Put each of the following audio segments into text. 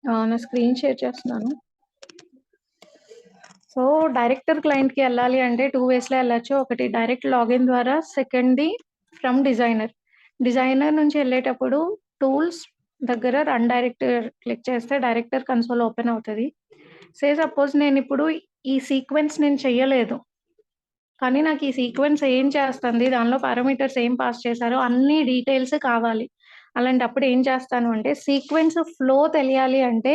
నా screen share చేస్తున్నాను. So, director క్లయింట్‌కి ఎళ్ళాలి అంటే 2 వేస్‌లో ఎళ్ళొచ్చు. ఒకటి డైరెక్ట్ లాగిన్ ద్వారా, సెకండ్‌ది ఫ్రమ్ డిజైనర్. డిజైనర్ నుంచి ఎళ్ళేటప్పుడు టూల్స్ దగ్గర రన్ డైరెక్టర్ క్లిక్ చేస్తే డైరెక్టర్ కన్సోల్ ఓపెన్ అవుతది. సపోజ్ నేనిప్పుడు ఈ సీక్వెన్స్ నేను చెయ్యలేదు. కానీ నాకు ఈ సీక్వెన్స్ ఏం చేస్తుంది, దానిలో పారామీటర్స్ ఏం పాస్ చేశారో అన్ని డీటెయిల్స్ కావాలి. అలాంటప్పుడు ఏం చేస్తాను అంటే సీక్వెన్స్ ఫ్లో తెలియాలి అంటే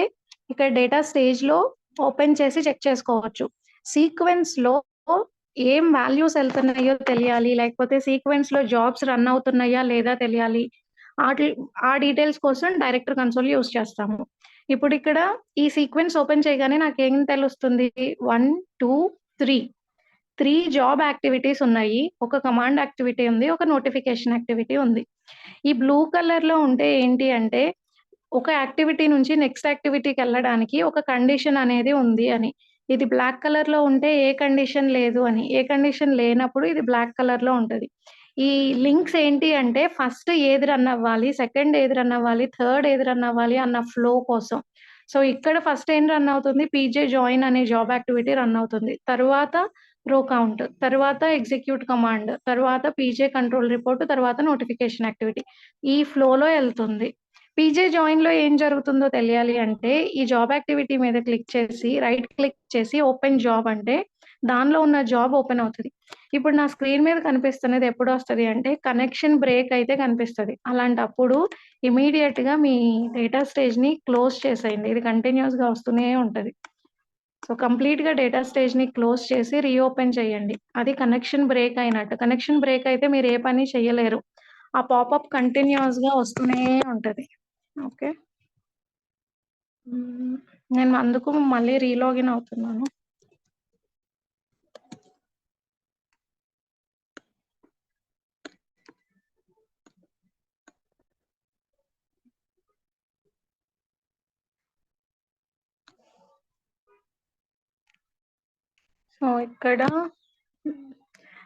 ఇక్కడ డేటా స్టేజ్‌లో ఓపెన్ చేసి చెక్ చేసుకోవచ్చు. సీక్వెన్స్‌లో ఏం వాల్యూస్ ఎళ్తున్నాయో తెలియాలి. లేకపోతే సీక్వెన్స్‌లో జాబ్స్ రన్ అవుతున్నాయా లేదా తెలియాలి. ఆటిల్ ఆ డీటెయిల్స్ కోసం డైరెక్టర్ కన్సోల్ యూజ్ చేస్తాము. ఇప్పుడిక్కడ ఈ సీక్వెన్స్ ఓపెన్ చేయగానే నాకేం తెలుస్తుంది 1, 2, 3 జాబ్ యాక్టివిటీస్ ఉన్నాయి. ఒక కమాండ్ యాక్టివిటీ ఉంది. ఒక నోటిఫికేషన్ యాక్టివిటీ ఉంది. ఈ బ్లూ కలర్‌లో ఉంటే ఏంటి అంటే, ఒక యాక్టివిటీ నుంచి నెక్స్ట్ యాక్టివిటీకెళ్ళడానికి ఒక కండిషన్ అనేది ఉంది అని. ఇది బ్లాక్ కలర్‌లో ఉంటే ఏ కండిషన్ లేదు అని. ఏ కండిషన్ లేనప్పుడు ఇది బ్లాక్ కలర్‌లో ఉంటది. ఈ లింక్స్ ఏంటి అంటే ఫస్ట్ ఏది రన్ అవ్వాలి, సెకండ్ ఏది రన్ అవ్వాలి, థర్డ్ ఏది రన్ అవ్వాలి అన్న ఫ్లో కోసం. సో, ఇక్కడ ఫస్ట్ ఏం రన్ అవుతుంది పీజే జాయిన్ అనే జాబ్ యాక్టివిటీ రన్ అవుతుంది. తరువాత రో కౌంట్, తరువాత ఎగ్జిక్యూట్ కమాండ్, తరువాత పీజే కంట్రోల్ రిపోర్ట్, తర్వాత నోటిఫికేషన్ యాక్టివిటీ. ఈ ఫ్లోలో ఎళ్తుంది. పీజే జాయిన్‌లో ఏం జరుగుతుందో తెలియాలి అంటే, ఈ జాబ్ యాక్టివిటీ మీద క్లిక్ చేసి, రైట్ క్లిక్ చేసి ఓపెన్ జాబ్ అంటే, దానిలో ఉన్న జాబ్ ఓపెన్ అవుతది. ఇప్పుడు నా స్క్రీన్ మీద కనిపిస్తున్నది ఎప్పుడొస్తది అంటే, కనెక్షన్ బ్రేక్ అయితే కనిపిస్తది. అలాంటప్పుడు ఇమ్మీడియేట్‌గా మీ డేటా స్టేజ్‌ని క్లోజ్ చేసేయండి. ఇది కంటిన్యూయస్‌గా వస్తూనే ఉంటది. సో, కంప్లీట్‌గా డేటా స్టేజ్‌ని క్లోజ్ చేసి రీఓపెన్ చేయండి. అది కనెక్షన్ బ్రేక్ అయినట్టు. కనెక్షన్ బ్రేక్ అయితే మీరు ఏ పని చేయలేరు. ఆ పాపప్ కంటిన్యూయస్‌గా వస్తూనే ఉంటది. ఓకే. హ్మ్. నేను అందుకు మళ్ళీ రీలాగిన్ అవుతున్నాను. సో, ఇక్కడ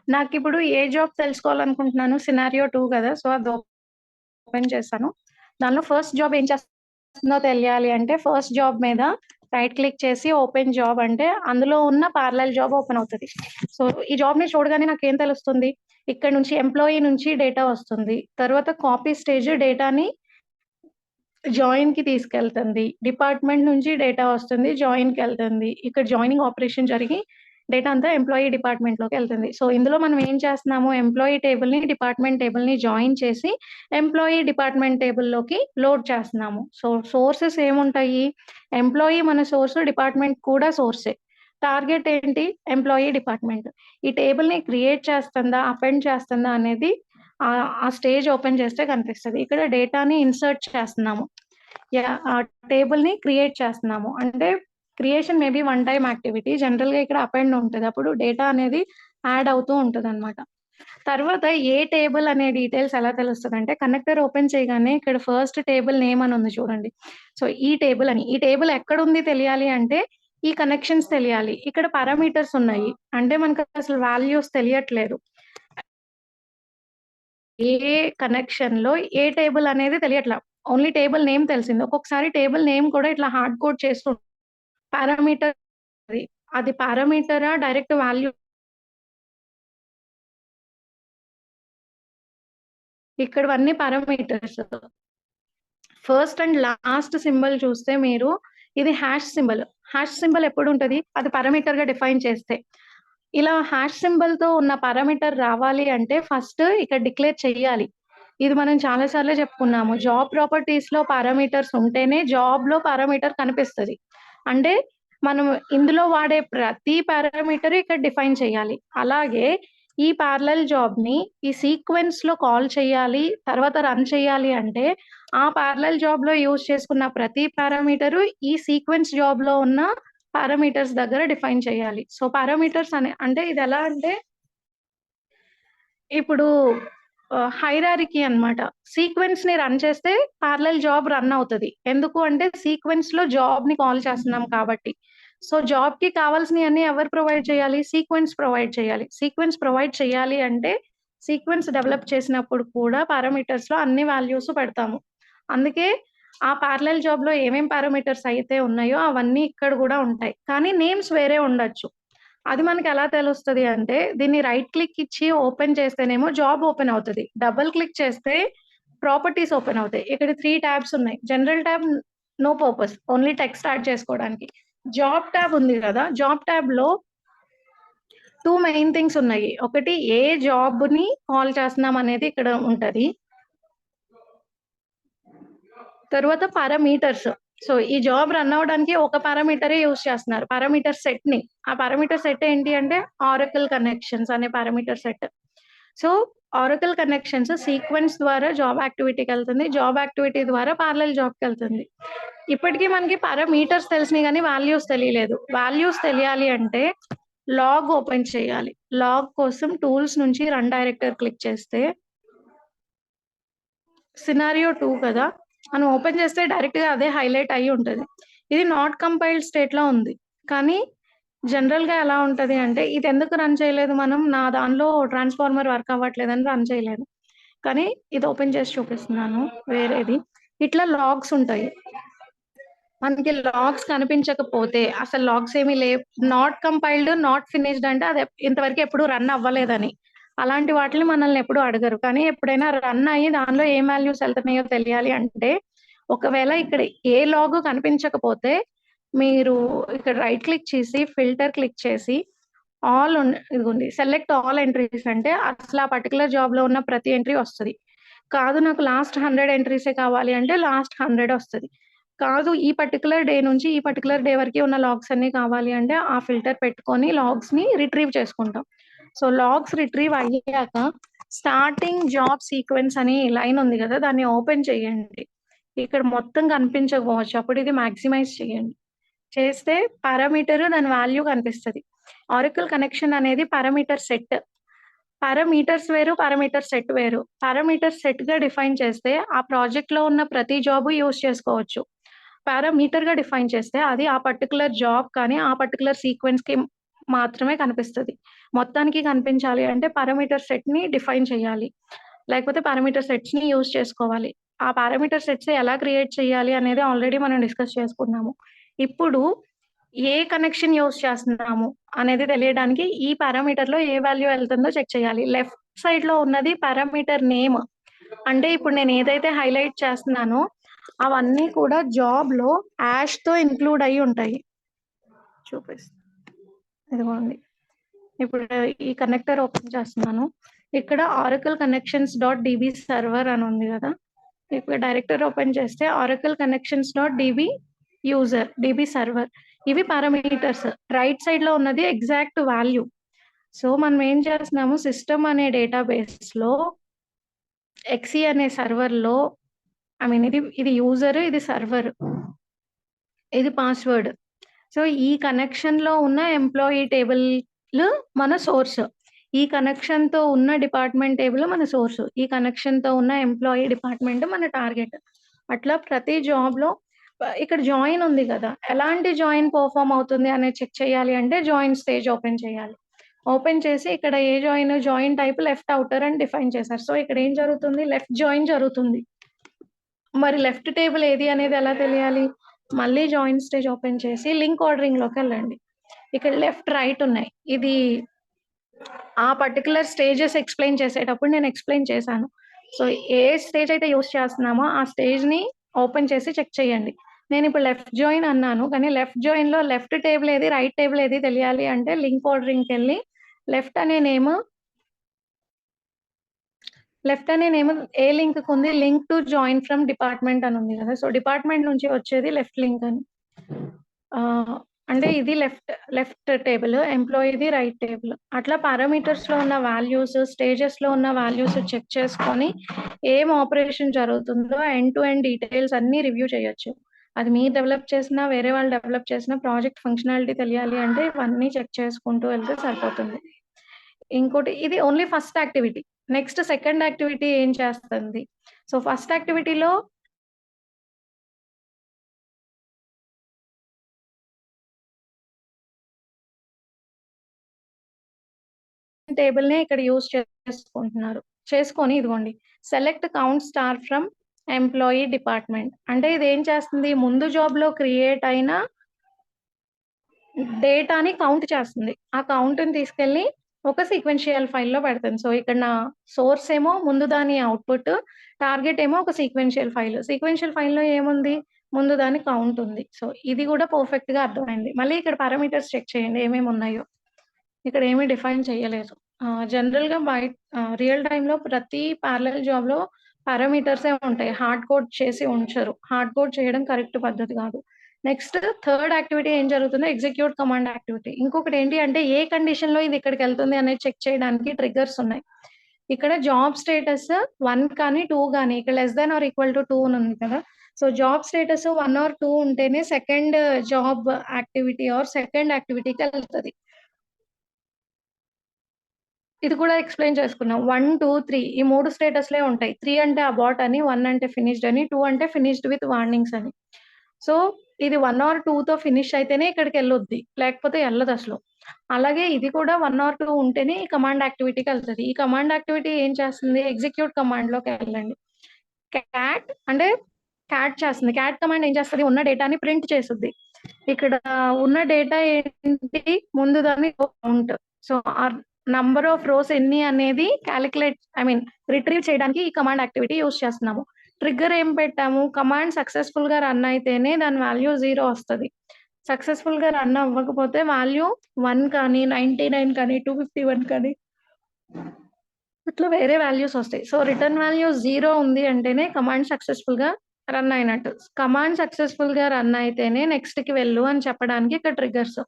నాకిప్పుడు ఏ జాబ్ తెలుసుకోవాలనుకుంటున్నాను సినారియో 2 కదా! సో, అది ఓపెన్ చేశాను. దానిలో ఫస్ట్ జాబ్ ఏం చేస్తుందో తెలియాలి అంటే, ఫస్ట్ జాబ్ మీద రైట్ క్లిక్ చేసి ఓపెన్ జాబ్ అంటే, అందులో ఉన్న పారలెల్ జాబ్ ఓపెన్ అవుతది. సో, ఈ జాబ్‌ని చూడగానే నాకేం తెలుస్తుంది? ఇక్కడ నుంచి ఎంప్లాయీ నుంచి డేటా వస్తుంది. తర్వాత కాపీ స్టేజ్ డేటాని జాయిన్‌కి తీసుకెళ్తుంది. డిపార్ట్‌మెంట్ నుంచి డేటా వస్తుంది. జాయిన్‌కెళ్తుంది. ఇక్కడ జాయినింగ్ ఆపరేషన్ జరిగి డేటా అంతా ఎంప్లాయీ డిపార్ట్‌మెంట్‌లోకెళ్తుంది. సో, ఇందులో మనం ఏం చేస్తున్నాము ఎంప్లాయీ టేబుల్‌ని, డిపార్ట్‌మెంట్ టేబుల్‌ని జాయిన్ చేసి ఎంప్లాయీ డిపార్ట్‌మెంట్ టేబుల్‌లోకి లోడ్ చేస్తున్నాము. సో, సోర్సెస్ ఏముంటాయి? ఎంప్లాయీ మన సోర్సు, డిపార్ట్‌మెంట్ కూడా సోర్సే. టార్గెట్ ఏంటి? Employee department. ఈ టేబుల్‌ని క్రియేట్ చేస్తుందా? అపెండ్ చేస్తుందా? అనేది ఆ స్టేజ్ ఓపెన్ చేస్తే కనిపిస్తది. ఇక్కడ డేటాని ఇన్సర్ట్ చేస్తున్నాము. ఆ టేబుల్‌ని క్రియేట్ చేస్తున్నాము. అంటే creation maybe one time activity. జనరల్‌గా ఇక్కడ అపెండ్ ఉంటది. అప్పుడు డేటా అనేది యాడ్ అవుతూ ఉంటదనమాట. తర్వాత ఏ టేబుల్ అనే డీటెయిల్స్ ఎలా తెలుస్తదంటే కనెక్టర్ ఓపెన్ చేయగానే ఇక్కడ ఫస్ట్ టేబుల్ నేమ్ అని ఉంది చూడండి. సో, ఈ టేబుల్ అని. ఈ టేబుల్ ఎక్కడుంది తెలియాలి అంటే ఈ కనెక్షన్స్ తెలియాలి. ఇక్కడ పారామీటర్స్ ఉన్నాయి. అంటే మనకు అసలు వాల్యూస్ తెలియట్లేదు. ఏ కనెక్షన్‌లో ఏ టేబుల్ అనేది తెలియట్లా. ఓన్లీ టేబుల్ నేమ్ తెలిసింది. ఒక్కొక్కసారి టేబుల్ నేమ్ కూడా ఇట్లా హార్డ్ కోడ్ చేస్తూ పారామీటర్ అది. అది పారామీటరా? డైరెక్ట్ వాల్యూ ఇక్కడివన్నీ parameters. First and last symbol చూస్తే మీరు ఇది హాష్ సింబల్. హాష్ సింబల్ ఎప్పుడుంటది? అది పారామీటర్‌గా డిఫైన్ చేస్తే. ఇలా హాష్ సింబల్‌తో ఉన్న పారామీటర్ రావాలి అంటే ఫస్ట్ ఇక్కడ డిక్లేర్ చెయ్యాలి. ఇది మనం చాలా సార్లు చెప్పుకున్నాము. జాబ్ ప్రాపర్టీస్‌లో పారామీటర్స్ ఉంటేనే జాబ్‌లో పారామీటర్ కనిపిస్తది. అంటే మనం ఇందులో వాడే ప్రతి పారామీటర్ ఇక్కడ డిఫైన్ చేయాలి. అలాగే ఈ పారలెల్ జాబ్‌ని ఈ సీక్వెన్స్‌లో కాల్ చేయాలి, తర్వాత రన్ చేయాలి అంటే ఆ పారలెల్ జాబ్‌లో యూజ్ చేసుకున్న ప్రతి పారామీటరు ఈ సీక్వెన్స్ జాబ్‌లో ఉన్న పారామీటర్స్ దగ్గర డిఫైన్ చేయాలి. సో, పారామీటర్స్ అంటే ఇదెలా అంటే ఇప్పుడు హైరార్కీ అన్నమాట. సీక్వెన్స్‌ని రన్ చేస్తే పారలెల్ జాబ్ రన్ అవుతది. ఎందుకు అంటే సీక్వెన్స్‌లో జాబ్‌ని కాల్ చేస్తున్నాం కాబట్టి. సో, జాబ్‌కి కావాల్సినయన్నీ ఎవరు ప్రొవైడ్ చేయాలి? సీక్వెన్స్ ప్రొవైడ్ చేయాలి. సీక్వెన్స్ ప్రొవైడ్ చేయాలి అంటే సీక్వెన్స్ డెవలప్ చేసినప్పుడు కూడా పారామీటర్స్‌లో అన్ని వాల్యూస్ పెడతాము. అందుకే ఆ ప్యారలల్ జాబ్‌లో ఏమేం పారామీటర్స్ అయితే ఉన్నాయో అవన్నీ ఇక్కడ గూడా ఉంటాయి. కానీ నేమ్స్ వేరే ఉండొచ్చు. అది మనకెలా తెలుస్తది అంటే, దీన్ని రైట్ క్లిక్ ఇచ్చి ఓపెన్ చేస్తేనేమో జాబ్ ఓపెన్ అవుతది. డబుల్ క్లిక్ చేస్తే ప్రాపర్టీస్ ఓపెన్ అవుతాయి. ఇక్కడ 3 టాబ్స్ ఉన్నాయి. General tab no purpose. Only text add చేసుకోవడానికి. జాబ్ టాబ్ ఉంది గదా! జాబ్ టాబ్‌లో 2 మెయిన్ థింగ్స్ ఉన్నాయి. ఒకటి ఏ జాబ్‌ని కాల్ చేస్తున్నాం అనేది ఇక్కడ ఉంటది. తరువాత పారామీటర్స్. సో, ఈ జాబ్ రన్ అవ్వడానికి ఒక పారామీటరే యూజ్ చేస్తున్నారు. పారామీటర్ సెట్‌ని. ఆ పారామీటర్ సెట్ ఏంటి అంటే ఆరకిల్ కనెక్షన్స్ అనే parameter set. So, Oracle connections sequence ద్వారా జాబ్ యాక్టివిటీకెళ్తుంది. జాబ్ యాక్టివిటీ ద్వారా పారలెల్ జాబ్‌కెళ్తుంది. ఇప్పటికి మనకి పారామీటర్స్ తెలిసినయి గానీ వాల్యూస్ తెలియలేదు. వాల్యూస్ తెలియాలి అంటే లాగ్ ఓపెన్ చేయాలి. లాగ్ కోసం టూల్స్ నుంచి రన్ డైరెక్టర్ క్లిక్ చేస్తే సినారియో 2 కదా! మనం ఓపెన్ చేస్తే డైరెక్ట్‌గా అదే హైలైట్ అయ్యి ఉంటది. ఇది నాట్ కంపైల్డ్ స్టేట్‌లో ఉంది. కానీ జనరల్‌గా ఎలా ఉంటది అంటే, ఇదెందుకు రన్ చేయలేదు మనం? నా దానిలో ట్రాన్స్‌ఫార్మర్ వర్క్ అవ్వట్లేదని రన్ చేయలేదు. కానీ ఇది ఓపెన్ చేసి చూపిస్తున్నాను వేరేది. ఇట్లా లాగ్స్ ఉంటాయి. మనకి లాగ్స్ కనిపించకపోతే అసలు లాగ్స్ ఏమి నాట్ కంపైల్డ్, నాట్ ఫినిష్డ్ అంటే అది ఇంతవరకు ఎప్పుడు రన్ అవ్వలేదని. అలాంటి వాటిని మనల్ని ఎప్పుడు అడగరు. కానీ ఎప్పుడైనా రన్ అయ్యి దానిలో ఏం వాల్యూస్ ఎళ్తున్నాయో తెలియాలి అంటే, ఒకవేళ ఇక్కడ ఏ లాగు కనిపించకపోతే మీరు ఇక్కడ రైట్ క్లిక్ చేసి, ఫిల్టర్ క్లిక్ చేసి ఇదిగోండి సెలెక్ట్ ఆల్ ఎంట్రీస్ అంటే అసలు ఆ పర్టిక్యులర్ జాబ్‌లో ఉన్న ప్రతి ఎంట్రీ వస్తది. కాదు నాకు లాస్ట్ 100 ఎంట్రీసే కావాలి అంటే లాస్ట్ 100 వస్తది. కాదు ఈ పర్టిక్యులర్ డే నుంచి ఈ పర్టిక్యులర్ డే వరకే ఉన్న లాగ్స్ అన్నీ కావాలి అంటే ఆ ఫిల్టర్ పెట్టుకొని లాగ్స్‌ని రిట్రీవ్ చేసుకుంటాం. సో, లాగ్స్ రిట్రీవ్ అయ్యాక స్టార్టింగ్ జాబ్ సీక్వెన్స్ అని లైన్ ఉంది గదా! దాన్ని ఓపెన్ చేయండి. ఇక్కడ మొత్తం కనిపించకపోవచ్చు. అప్పుడు ఇది మాక్సిమైజ్ చేయండి. చేస్తే పారామీటర్ దాని వాల్యూ కనిపిస్తది. ఆరకిల్ కనెక్షన్ అనేది పారామీటర్ సెట్. పారామీటర్స్ వేరు, పారామీటర్ సెట్ వేరు. పారామీటర్ సెట్‌గా డిఫైన్ చేస్తే ఆ ప్రాజెక్ట్‌లో ఉన్న ప్రతి జాబు యూజ్ చేసుకోవచ్చు. పారామీటర్‌గా డిఫైన్ చేస్తే అది ఆ పర్టిక్యులర్ జాబ్ కానీ, ఆ పర్టిక్యులర్ సీక్వెన్స్‌కి మాత్రమే కనిపిస్తది. మొత్తానికి కనిపించాలి అంటే పారామీటర్ సెట్‌ని డిఫైన్ చేయాలి. లేకపోతే పారామీటర్ సెట్స్‌ని యూజ్ చేసుకోవాలి. ఆ పారామీటర్ సెట్స్ ఎలా క్రియేట్ చేయాలి అనేది ఆల్రెడీ మనం డిస్కస్ చేసుకున్నాము. ఇప్పుడు ఏ కనెక్షన్ యూజ్ చేస్తున్నాము అనేది తెలియడానికి ఈ పారామీటర్‌లో ఏ వాల్యూ ఎళ్తుందో చెక్ చేయాలి. లెఫ్ట్ సైడ్‌లో ఉన్నది పారామీటర్ నేమ్. అంటే ఇప్పుడు నేను ఏదైతే హైలైట్ చేస్తున్నానో అవన్నీ కూడా జాబ్‌లో యాష్‌తో ఇంక్లూడ్ అయ్యి ఉంటాయి. చూపిస్తా. ఇదిగోండి. ఇప్పుడు ఈ కనెక్టర్ ఓపెన్ చేస్తున్నాను. ఇక్కడ oracle connections dot DB server అని ఉంది గదా! ఇప్పుడు డైరెక్టర్ ఓపెన్ చేస్తే oracle connections dot DB user, DB server ఇవి పారామీటర్స్. రైట్ సైడ్‌లో ఉన్నది ఎగ్జాక్ట్ వాల్యూ. సో, మనం ఏం చేస్తున్నాము సిస్టమ్ అనే డేటాబేస్‌లో ఎక్సీ అనే సర్వర్‌లో ఇది యూజర్, ఇది సర్వర్, ఇది పాస్వర్డ్. సో, ఈ కనెక్షన్‌లో ఉన్న ఎంప్లాయీ టేబుల్ మన సోర్స్. ఈ కనెక్షన్‌తో ఉన్న డిపార్ట్‌మెంట్ టేబుల్ మన సోర్స్. ఈ కనెక్షన్‌తో ఉన్న ఎంప్లాయీ డిపార్ట్‌మెంట్ మన టార్గెట్. అట్లా ప్రతి జాబ్‌లో ఇక్కడ జాయిన్ ఉంది గదా! ఎలాంటి జాయిన్ పెర్ఫార్మ్ అవుతుంది అనేది చెక్ చేయాలి అంటే జాయిన్ స్టేజ్ ఓపెన్ చేయాలి. ఓపెన్ చేసి ఇక్కడ ఏ జాయిన్ టైప్ లెఫ్ట్ ఔటర్ అని డిఫైన్ చేశారు. సో, ఇక్కడ ఏం జరుగుతుంది లెఫ్ట్ జాయిన్ జరుగుతుంది. మరి లెఫ్ట్ టేబుల్ ఏది అనేది ఎలా తెలియాలి? మళ్ళీ జాయిన్ స్టేజ్ ఓపెన్ చేసి లింక్ ఆర్డరింగ్‌లోకెళ్ళండి. ఇక్కడ లెఫ్ట్, రైట్ ఉన్నాయి. ఇది ఆ పర్టిక్యులర్ స్టేజెస్ ఎక్స్‌ప్లెయిన్ చేసేటప్పుడు నేను ఎక్స్‌ప్లెయిన్ చేశాను. సో, ఏ స్టేజ్ అయితే యూజ్ చేస్తున్నామో ఆ స్టేజ్‌ని ఓపెన్ చేసి చెక్ చేయండి. నేనిప్పుడు లెఫ్ట్ జాయిన్ అన్నాను. కానీ లెఫ్ట్ జాయిన్‌లో లెఫ్ట్ టేబుల్ ఏది, రైట్ టేబుల్ ఏది తెలియాలి అంటే లింక్ ఆర్డరింగ్‌కెళ్ళి లెఫ్ట్ అనే నేమ్ లెఫ్ట్ అనే నేమ్ ఏ లింక్‌కుంది link to join from department అని ఉంది గదా! సో, డిపార్ట్‌మెంట్ నుంచి వచ్చేది లెఫ్ట్ లింక్ అని. ఆహ్, అంటే ఇది లెఫ్ట్ టేబుల్. ఎంప్లాయీది రైట్ టేబుల్. అట్లా పారామీటర్స్‌లో ఉన్న వాల్యూస్, స్టేజెస్‌లో ఉన్న వాల్యూస్ చెక్ చేసుకొని ఏం ఆపరేషన్ జరుగుతుందో ఎండ్ టు ఎండ్ డీటెయిల్స్ అన్నీ రివ్యూ చేయొచ్చు. అది మీరు డెవలప్ చేసినా, వేరే వాళ్ళు డెవలప్ చేసినా ప్రాజెక్ట్ ఫంక్షనాలిటీ తెలియాలి అంటే ఇవన్నీ చెక్ చేసుకుంటూ వెళ్తే సరిపోతుంది. ఇంకోటి ఇది only first activity. Next second activity ఏం చేస్తుంది? సో, ఫస్ట్ యాక్టివిటీలో టేబుల్‌నే ఇక్కడ యూజ్ చేసుకుంటున్నారు. చేసుకొని ఇదిగోండి select count star from employee department. అంటే ఇదేం చేస్తుంది, ముందు జాబ్‌లో క్రియేట్ అయిన డేటాని కౌంట్ చేస్తుంది. ఆ కౌంట్‌ని తీసుకెళ్ళి ఒక సీక్వెన్షియల్ ఫైల్‌లో పెడుతుంది. సో, ఇక్కడ నా సోర్స్ ఏమో ముందు దాని అవుట్‌పుట్, టార్గెట్ ఏమో ఒక సీక్వెన్షియల్ ఫైల్. సీక్వెన్షియల్ ఫైల్‌లో ఏముంది? ముందు దాని కౌంట్ ఉంది. సో, ఇది గూడా పర్ఫెక్ట్‌గా అర్థమైంది. మళ్ళీ ఇక్కడ పారామీటర్స్ చెక్ చేయండి ఏమేమున్నాయో. ఇక్కడ ఏమి డిఫైన్ చేయలేదు. జనరల్‌గా రియల్ టైమ్‌లో ప్రతి పారలెల్ జాబ్‌లో పారామీటర్సే ఉంటాయి. హార్డ్ కోడ్ చేసి ఉంచరు. హార్డ్ కోడ్ చేయడం కరెక్ట్ పద్ధతి కాదు. నెక్స్ట్ థర్డ్ యాక్టివిటీ ఏం జరుగుతుందో ఎగ్జిక్యూట్ కమాండ్ యాక్టివిటీ. ఇంకొకటి ఏంటి అంటే ఏ కండిషన్‌లో ఇది ఇక్కడికెళ్తుంది అనేది చెక్ చేయడానికి ట్రిగ్గర్స్ ఉన్నాయి. ఇక్కడ జాబ్ స్టేటస్ 1 కానీ, 2 గాని ఇక్కడ less than or equal to 2 అని ఉంది కదా! సో, జాబ్ స్టేటస్ 1 ఆర్ 2 ఉంటేనే second job activity or second యాక్టివిటీకెళ్తది. ఇది కూడా ఎక్స్‌ప్లెయిన్ చేసుకున్నాం. 1, 2, 3 ఈ 3 స్టేటస్‌లే ఉంటాయి. 3 అంటే అబార్ట్ అని, 1 అంటే ఫినిష్డ్ అని, 2 అంటే ఫినిష్డ్ విత్ వార్నింగ్స్ అని. సో, ఇది 1 ఆర్ 2తో ఫినిష్ అయితేనే ఇక్కడికెళ్ళొద్ది. లేకపోతే ఎళ్ళదసలు. అలాగే ఇది కూడా 1 ఆర్ 2 ఉంటేనే ఈ కమాండ్ యాక్టివిటీకెళ్తది. ఈ కమాండ్ యాక్టివిటీ ఏం చేస్తుంది? ఎగ్జిక్యూట్ కమాండ్‌లోకెళ్ళండి. క్యాట్ అంటే క్యాట్ చేస్తుంది. క్యాట్ కమాండ్ ఏం చేస్తది? ఉన్న డేటాని ప్రింట్ చేసుద్ది. ఇక్కడ ఉన్న డేటా ఏంటి? ముందు దాన్ని count. So, number of rose ఎన్ని అనేది రిట్రీవ్ చేయడానికి ఈ కమాండ్ యాక్టివిటీ యూజ్ చేస్తున్నాము. ట్రిగ్గర్ ఏం పెట్టాము? కమాండ్ సక్సెస్‌ఫుల్‌గా రన్ అయితేనే దాని వాల్యూ 0 వస్తది. సక్సెస్‌ఫుల్‌గా రన్ అవ్వకపోతే వాల్యూ 1 కానీ, 99 కానీ, 251 కానీ ఇట్లా వేరే వాల్యూస్ వస్తాయి. సో, రిటర్న్ వాల్యూ 0 ఉంది అంటేనే కమాండ్ సక్సెస్‌ఫుల్‌గా రన్ అయినట్టు. కమాండ్ సక్సెస్‌ఫుల్‌గా రన్ అయితేనే నెక్స్ట్‌కి వెళ్ళు అని చెప్పడానికి ఇక్కడ ట్రిగ్గర్స్.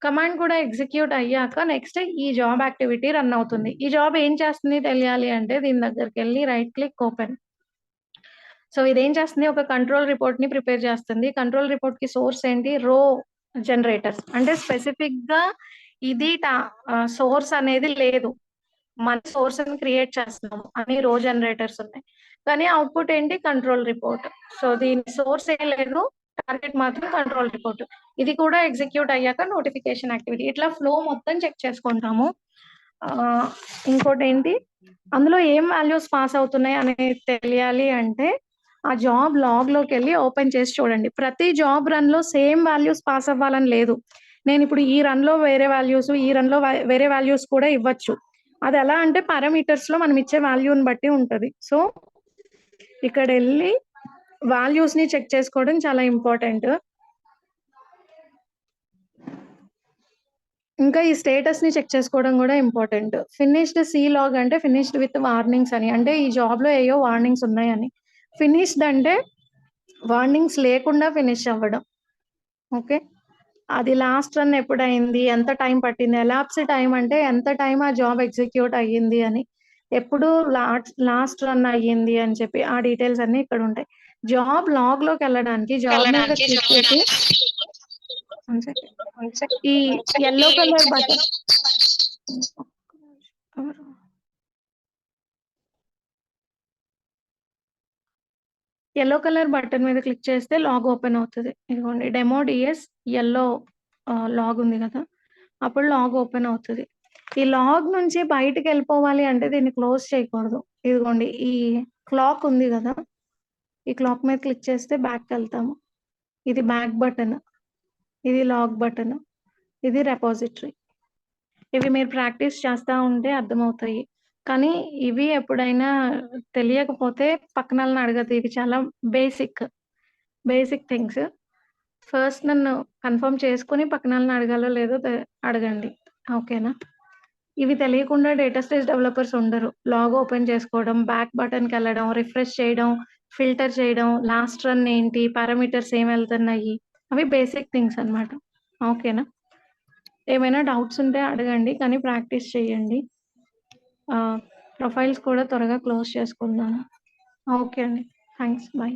కమాండ్ కూడా ఎగ్జిక్యూట్ అయ్యాక నెక్స్ట్ ఈ జాబ్ యాక్టివిటీ రన్ అవుతుంది. ఈ జాబ్ ఏం చేస్తుంది తెలియాలి అంటే దీని దగ్గరికెళ్ళి రైట్ క్లిక్ ఓపెన్. సో, ఇదేం చేస్తుంది ఒక కంట్రోల్ రిపోర్ట్‌ని ప్రిపేర్ చేస్తుంది. కంట్రోల్ రిపోర్ట్‌కి సోర్స్ ఏంటి? రో జనరేటర్స్. అంటే స్పెసిఫిక్‌గా ఇది సోర్స్ అనేది లేదు. మన సోర్స్‌ని క్రియేట్ చేస్తున్నాము. అన్ని రో జనరేటర్స్ ఉన్నాయి. కానీ అవుట్‌పుట్ ఏంటి? Control report. సో, దీని సోర్స్ ఏం లేదు. టార్గెట్ మాత్రం కంట్రోల్ రిపోర్ట్. ఇది కూడా ఎగ్జిక్యూట్ అయ్యాక నోటిఫికేషన్ యాక్టివిటీ. ఇట్లా ఫ్లో మొత్తం చెక్ చేసుకుంటాము. ఆహ్, ఇంకోటేంటి? అందులో ఏం వాల్యూస్ పాస్ అవుతున్నాయి అనేది తెలియాలి అంటే, ఆ జాబ్ లాగ్‌లోకెళ్ళి ఓపెన్ చేసి చూడండి. ప్రతి జాబ్ రన్‌లో సేమ్ వాల్యూస్ పాస్ అవ్వాలని లేదు. నేనిప్పుడు ఈ రన్‌లో వేరే వాల్యూస్, ఈ రన్‌లో వేరే వాల్యూస్ కూడా ఇవ్వచ్చు. అదెలా అంటే పారామీటర్స్‌లో మనం ఇచ్చే వాల్యూని బట్టి ఉంటది. సో, ఇక్కడెళ్ళి వాల్యూస్‌ని చెక్ చేసుకోవడం చాలా ఇంపార్టెంట్. ఇంకా ఈ స్టేటస్‌ని చెక్ చేసుకోవడం గూడా ఇంపార్టెంట్. ఫినిష్డ్ సి లాగ్ అంటే ఫినిష్డ్ విత్ వార్నింగ్స్ అని. అంటే ఈ జాబ్‌లో ఏయో వార్నింగ్స్ ఉన్నాయని. ఫినిష్డ్ అంటే వార్నింగ్స్ లేకుండా ఫినిష్ అవ్వడం. ఓకే. అది లాస్ట్ రన్ ఎప్పుడయింది? ఎంత టైం పట్టింది? ఎలాప్స్ టైమ్ అంటే ఎంత టైం ఆ జాబ్ ఎగ్జిక్యూట్ అయ్యింది అని. ఎప్పుడు లాస్ట్ రన్ అయ్యింది అని చెప్పి ఆ డీటెయిల్స్ అన్నీ ఇక్కడుంటాయి. జాబ్ లాగ్‌లోకెళ్ళడానికి జాబ్ మీద క్లిక్ చేసి వన్ సెకండ్. ఈ యెల్లో కలర్ బటన్ ఎవరు? యెల్లో కలర్ బటన్ మీద క్లిక్ చేస్తే లాగ్ ఓపెన్ అవుతది. ఇదిగోండి డెమో డీఎస్ యెల్లో లాగ్ ఉంది గదా! అప్పుడు లాగ్ ఓపెన్ అవుతది. ఈ లాగ్ నుంచి బయటికెళ్ళిపోవాలి అంటే దీన్ని క్లోజ్ చేయకూడదు. ఇదిగోండి ఈ క్లాక్ ఉంది గదా! ఈ క్లాక్ మీద క్లిక్ చేస్తే బ్యాక్‌కెళ్తాము. ఇది బ్యాక్ బటన్. ఇది లాగ్ బటన్. ఇది రిపాజిటరీ. ఇవి మీరు ప్రాక్టీస్ చేస్తా ఉంటే అర్థమవుతాయి. కానీ ఇవి ఎప్పుడైనా తెలియకపోతే పక్కనోళ్ళని అడగద్దు. ఇవి చాలా బేసిక్. Basic things. ఫస్ట్ నన్ను కన్ఫర్మ్ చేసుకొని పక్కనోళ్ళని అడగాలో లేదో అడగండి. ఓకేనా? ఇవి తెలియకుండా డేటా స్పేస్ డెవలపర్స్ ఉండరు. లాగ్ ఓపెన్ చేసుకోవడం, బ్యాక్ బటన్‌కెళ్ళడం, రిఫ్రెష్ చేయడం, ఫిల్టర్ చేయడం, లాస్ట్ రన్ ఏంటి, పారామీటర్స్ ఏమెళ్తున్నాయి, అవి బేసిక్ థింగ్స్ అన్నమాట. ఓకేనా? ఏమైనా డౌట్స్ ఉంటే అడగండి. కానీ ప్రాక్టీస్ చేయండి. ప్రొఫైల్స్ కూడా త్వరగా క్లోజ్ చేసుకుందాము. ఓకే అండి. థాంక్స్. బై.